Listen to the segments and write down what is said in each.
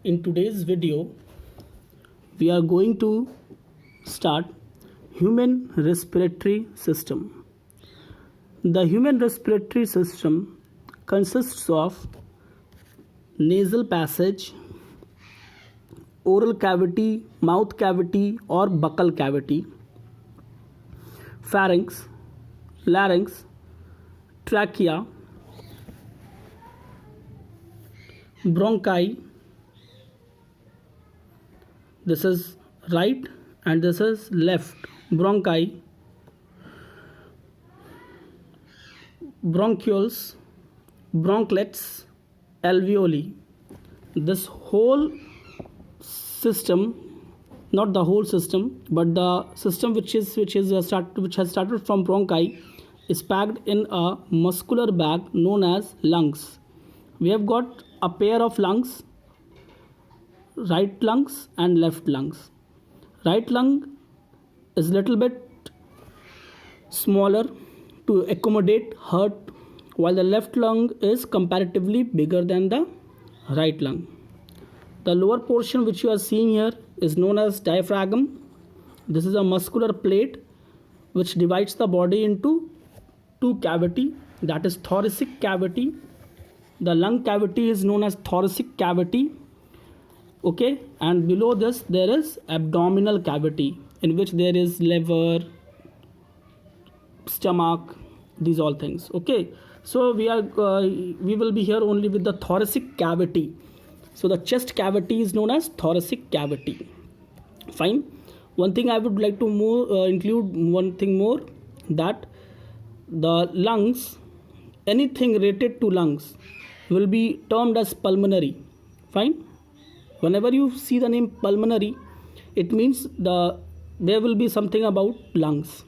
In today's video, we are going to start human respiratory system. The human respiratory system consists of nasal passage, oral cavity, mouth cavity or buccal cavity, pharynx, larynx, trachea, bronchi. This is right and this is left. Bronchi, bronchioles, bronchletes, alveoli. This whole system, not the whole system, but the system which has started from bronchi is packed in a muscular bag known as lungs. We have got a pair of lungs, right lungs and left lungs. Right lung is little bit smaller to accommodate heart, while the left lung is comparatively bigger than the right lung. The lower portion which you are seeing here is known as diaphragm. This is a muscular plate which divides the body into two cavity, that is thoracic cavity. The lung cavity is known as thoracic cavity. Okay, and below this there is abdominal cavity in which there is liver, stomach, these all things. Okay, so we will be here only with the thoracic cavity. So the chest cavity is known as thoracic cavity. Fine. One thing I would like to include one thing more, that the lungs, anything related to lungs will be termed as pulmonary. Fine. Whenever you see the name pulmonary, it means there will be something about lungs.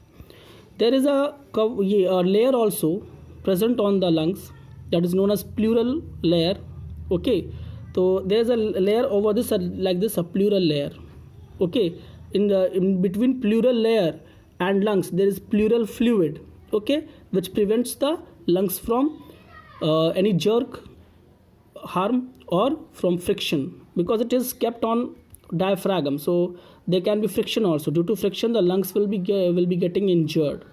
There is a layer also present on the lungs that is known as pleural layer. Okay, so there's a layer over this like this, a pleural layer. Okay, in between pleural layer and lungs there is pleural fluid. Okay, which prevents the lungs from any jerk, harm or from friction, because it is kept on diaphragm, so there can be friction also. Due to friction the lungs will be getting injured.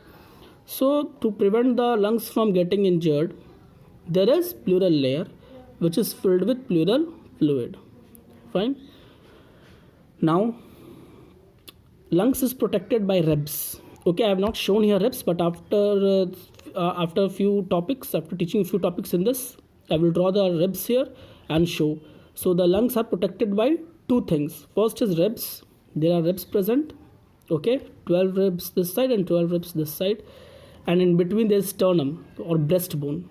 So to prevent the lungs from getting injured, there is pleural layer which is filled with pleural fluid. Fine. Now lungs is protected by ribs. Okay, I have not shown here ribs, but after a few topics, after teaching a few topics in this, I will draw the ribs here and show. So the lungs are protected by two things. First is ribs. There are ribs present. Okay, 12 ribs this side and 12 ribs this side, and in between there is sternum or breastbone.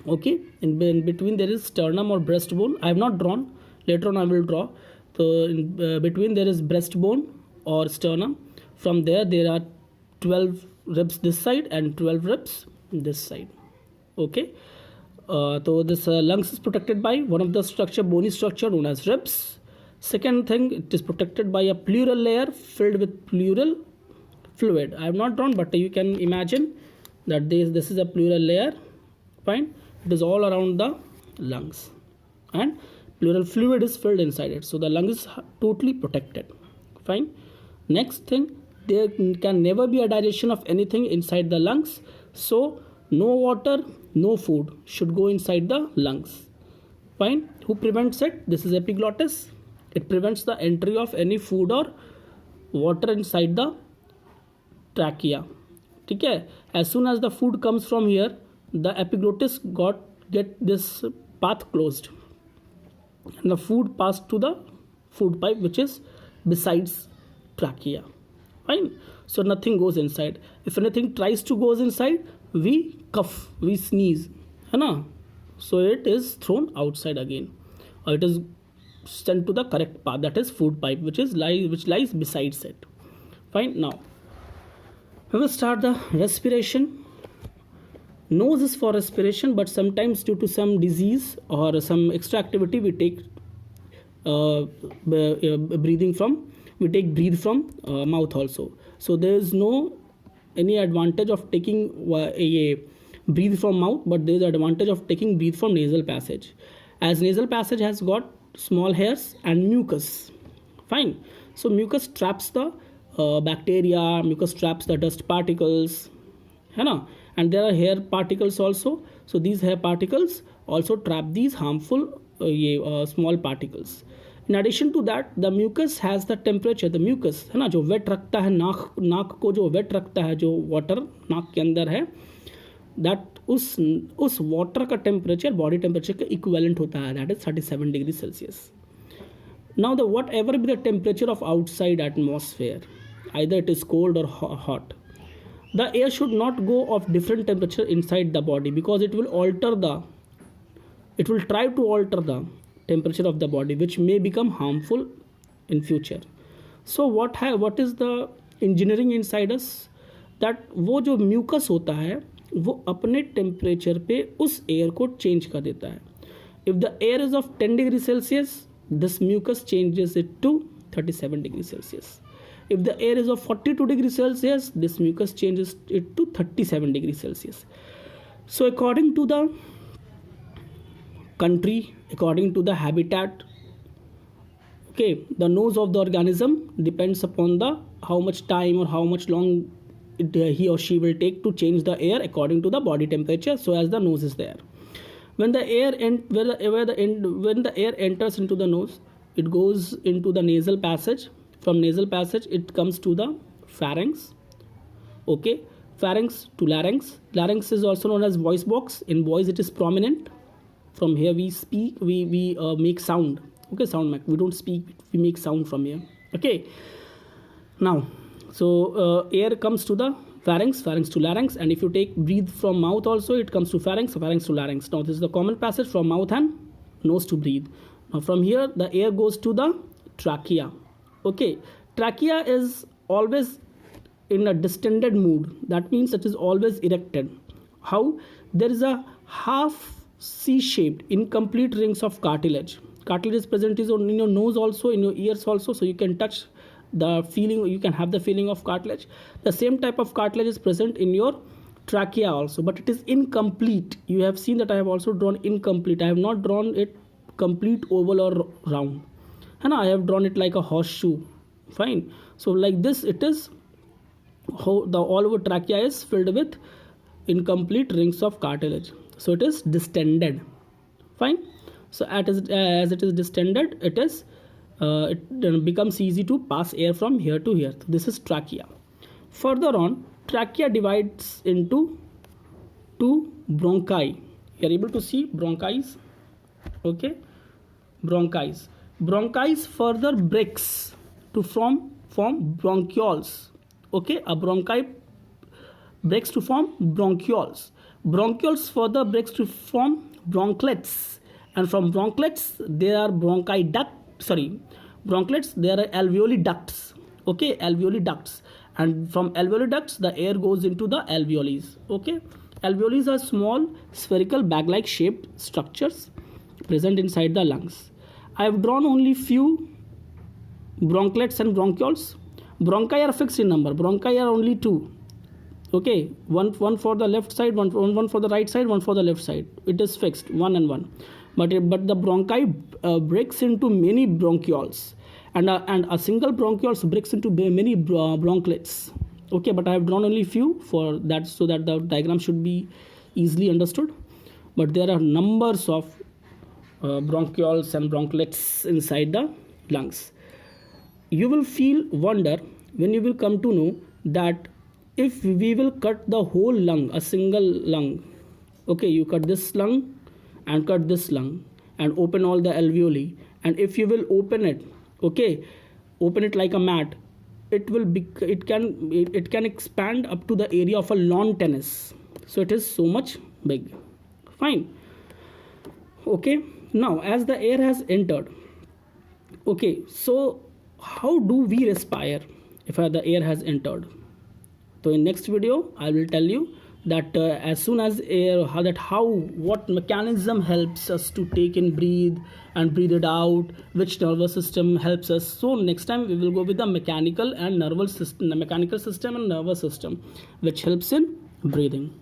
Okay, in between there is sternum or breastbone. I have not drawn. Later on I will draw. So in between there is breastbone or sternum. From there are 12 ribs this side and 12 ribs this side. Okay. So this lungs is protected by one of the structure, bony structure known as ribs. Second thing, it is protected by a pleural layer filled with pleural fluid. I have not drawn, but you can imagine that this is a pleural layer. Fine. It is all around the lungs and pleural fluid is filled inside it. So the lung is totally protected. Fine. Next thing, there can never be a digestion of anything inside the lungs. So no water, no food should go inside the lungs. Fine. Who prevents it? This is epiglottis. It prevents the entry of any food or water inside the trachea. Okay. As soon as the food comes from here, the epiglottis get this path closed, and the food passed to the food pipe which is besides trachea. Fine. So nothing goes inside. If anything tries to goes inside, we cough, we sneeze, है so it is thrown outside again, or it is sent to the correct path, that is food pipe, which lies besides it. Fine. Now we will start the respiration. Nose is for respiration, but sometimes due to some disease or some extra activity we take breathe from mouth also. So there is no any advantage of taking a breathe from mouth, but there is advantage of taking breathe from nasal passage. As nasal passage has got small hairs, and mucus. Fine. So mucus traps the bacteria, mucus traps the dust particles, है ना, and there are hair particles also. So these hair particles also trap these harmful small particles. In addition to that, the mucus has the temperature. The mucus है ना, जो wet रखता है, नाक को जो wet रखता है, जो water नाक के अंदर है, that उस water का temperature body temperature के equivalent होता है, that is 37 degrees Celsius. Now the whatever be the temperature of outside atmosphere, either it is cold or hot, the air should not go of different temperature inside the body, because it will try to alter the temperature of the body, which may become harmful in future. So what is the engineering inside us, that वो जो mucus होता है वो अपने temperature पे उस air को change कर देता है. If the air is of 10 degrees Celsius, this mucus changes it to 37 degrees Celsius. If the air is of 42 degrees Celsius, this mucus changes it to 37 degrees Celsius. So according to the country, according to the habitat, okay, the nose of the organism depends upon the how much time or how much long he or she will take to change the air according to the body temperature. So as the nose is there, when the air when the air enters into the nose, it goes into the nasal passage. From nasal passage it comes to the pharynx. Okay, pharynx to larynx. Larynx is also known as voice box. In voice it is prominent. From here we speak, we make sound. Okay, sound mic. We don't speak, we make sound from here. Okay, now so air comes to the pharynx to larynx, and if you breathe from mouth also, it comes to pharynx to larynx. Now this is the common passage from mouth and nose to breathe. Now from here the air goes to the trachea. Okay, trachea is always in a distended mood. That means it is always erected. How? There is a half C-shaped incomplete rings of cartilage. Cartilage is present in your nose also, in your ears also, so you can touch the feeling, you can have the feeling of cartilage. The same type of cartilage is present in your trachea also, but it is incomplete. You have seen that I have also drawn incomplete. I have not drawn it complete oval or round, and I have drawn it like a horseshoe. Fine. So like this, it is how the all over trachea is filled with incomplete rings of cartilage. So it is distended. Fine. So as it is distended, it becomes easy to pass air from here to here. So this is trachea. Further on, trachea divides into two bronchi. You are able to see bronchi. Okay, bronchi. Bronchi further breaks to form bronchioles. Okay, a bronchi breaks to form bronchioles. Bronchioles further breaks to form bronchletes, and from bronchletes there are bronchletes there are alveoli ducts. Okay, alveoli ducts, and from alveoli ducts the air goes into the alveoles. Okay, alveoles are small spherical bag-like shaped structures present inside the lungs. I have drawn only few bronchletes and bronchioles. Bronchi are fixed in number. Bronchi are only two. Okay, one for the left side, one for the right side, one for the left side. It is fixed, 1 and 1. But the bronchi breaks into many bronchioles, and a single bronchioles breaks into many bronchletes. Okay, but I have drawn only few for that, so that the diagram should be easily understood. But there are numbers of bronchioles and bronchletes inside the lungs. You will feel wonder when you will come to know that if we will cut the whole lung, a single lung, okay, you cut this lung and cut this lung and open all the alveoli, and if you will open it, okay, open it like a mat, it can expand up to the area of a lawn tennis. So it is so much big. Fine. Okay, now as the air has entered, okay, so how do we respire if the air has entered? So in next video I will tell you that as soon as air, what mechanism helps us to take in breathe and breathe it out, which nervous system helps us. So next time we will go with the mechanical system and nervous system which helps in breathing.